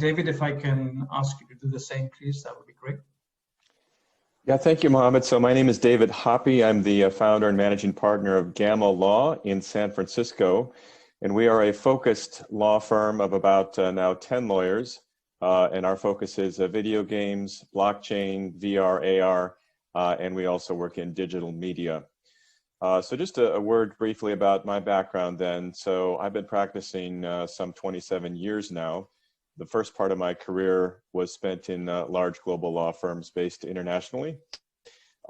David, if I can ask you to do the same, please, that would be great. Yeah, thank you, Mohammed. So my name is David Hoppe. I'm the founder and managing partner of Gamma Law in San Francisco. And we are a focused law firm of about now 10 lawyers. And our focus is video games, blockchain, VR, AR, and we also work in digital media. So just a word briefly about my background then. So I've been practicing some 27 years now. The first part of my career was spent in large global law firms based internationally,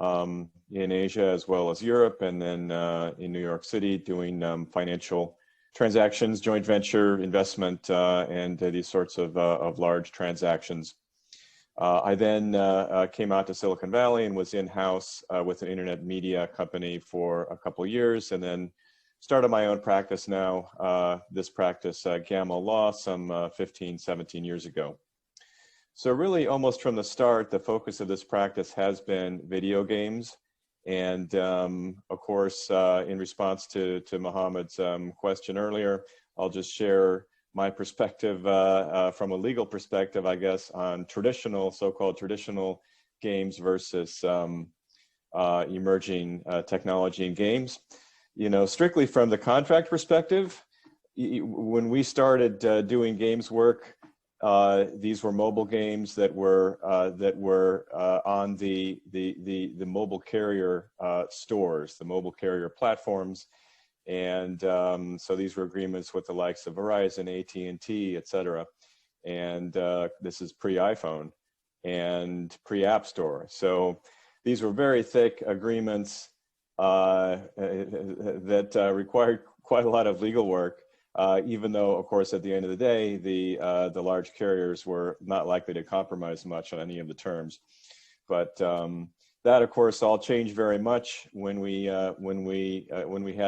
in Asia as well as Europe, and then in New York City doing financial transactions, joint venture investment, and these sorts of large transactions. I then came out to Silicon Valley and was in-house with an internet media company for a couple of years, and then started my own practice now, this practice, Gamma Law, some 15, 17 years ago. So really almost from the start, the focus of this practice has been video games. And of course, in response to Mohammed's question earlier, I'll just share my perspective from a legal perspective, I guess, on traditional, so-called traditional games versus emerging technology in games. You know, strictly from the contract perspective, when we started doing games work, these were mobile games that were on the mobile carrier stores, the mobile carrier platforms, and so these were agreements with the likes of Verizon, AT&T, etc. And this is pre-iPhone and pre-App Store. So these were very thick agreements that required quite a lot of legal work, even though, of course, at the end of the day, the large carriers were not likely to compromise much on any of the terms. But that, of course, all changed very much when we had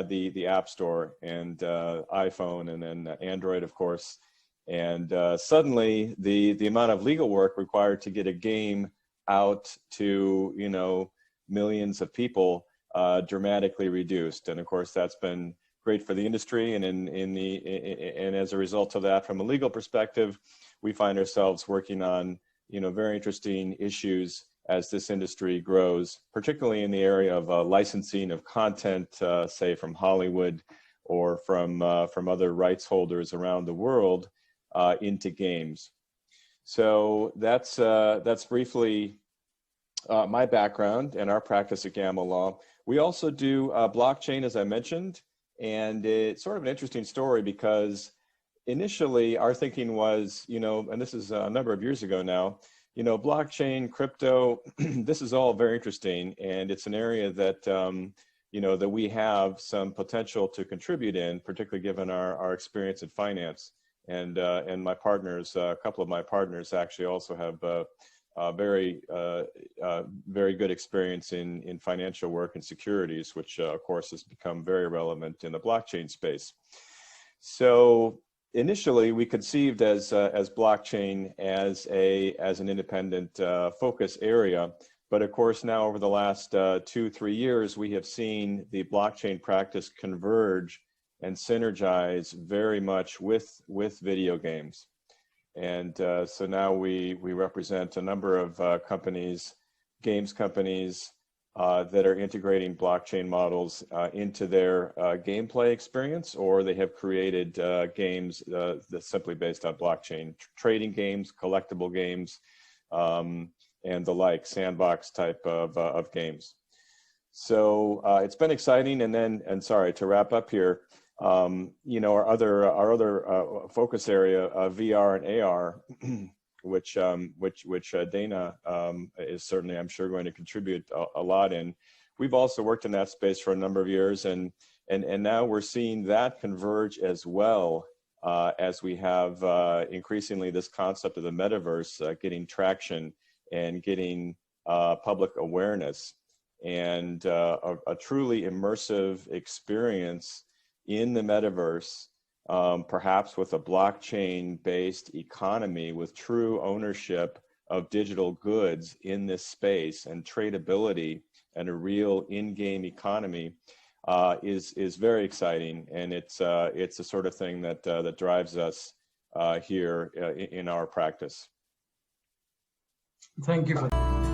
the App Store and iPhone and then Android, of course. And suddenly, the amount of legal work required to get a game out to millions of people dramatically reduced. And of course, that's been great for the industry. And and as a result of that, from a legal perspective, we find ourselves working on very interesting issues as this industry grows, particularly in the area of licensing of content, say from Hollywood or from other rights holders around the world into games. So that's briefly my background and our practice at Gamma Law. We also do blockchain, as I mentioned, and it's sort of an interesting story because initially our thinking was, and this is a number of years ago now, blockchain, crypto, this is all very interesting, and it's an area that, that we have some potential to contribute in, particularly given our experience in finance. And my partners, a couple of my partners actually also have very good experience in financial work and securities, which of course has become very relevant in the blockchain space. So initially, we conceived as blockchain as an independent focus area, but of course now over the last 2-3 years, we have seen the blockchain practice converge and synergize very much with video games. And so now we represent a number of companies, games companies, that are integrating blockchain models into their gameplay experience, or they have created games that's simply based on blockchain, trading games, collectible games, and the like, sandbox type of games. So it's been exciting. And sorry, to wrap up here, our other focus area, VR and AR, which Dana is certainly, I'm sure, going to contribute a lot in. We've also worked in that space for a number of years, and now we're seeing that converge as well, as we have increasingly this concept of the metaverse getting traction and getting public awareness, and a truly immersive experience in the metaverse, perhaps with a blockchain-based economy with true ownership of digital goods in this space and tradability and a real in-game economy is very exciting, and it's the sort of thing that drives us here in our practice. Thank you for that.